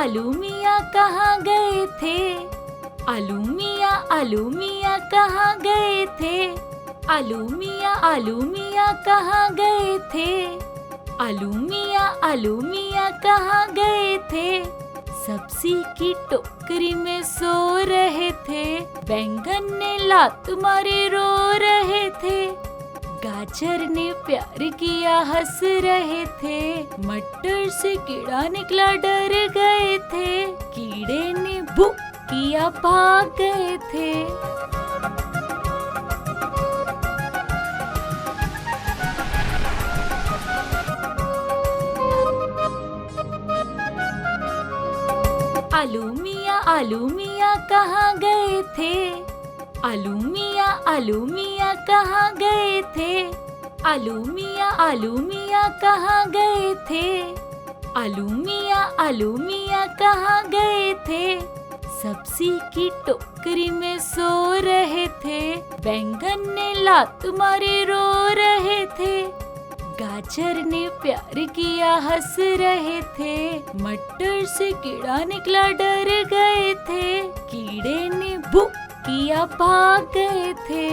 आलू मियाँ कहाँ गए थे? आलू मियाँ कहाँ गए थे? आलू मियाँ कहाँ गए थे? आलू मियाँ कहाँ गए थे? सब्जी की टोकरी में सो रहे थे, बैंगन ने लात मारे रो रहे थे, गाजर ने प्यार किया हंस रहे थे, मटर से कीड़ा निकला डर गए थे, कीड़े ने भूख किया भाग गए थे। आलू मियाँ कहाँ गए थे? आलू मियाँ कहाँ गए थे? आलू मियाँ कहाँ गए थे? आलू मियाँ कहाँ गए थे? सब्जी की टोकरी में सो रहे थे, बैंगन ने लात मारे रो रहे थे, गाजर ने प्यार किया हंस रहे थे, मटर से कीड़ा निकला डर गए थे, कीड़े ने भूख किया भाग गए थे।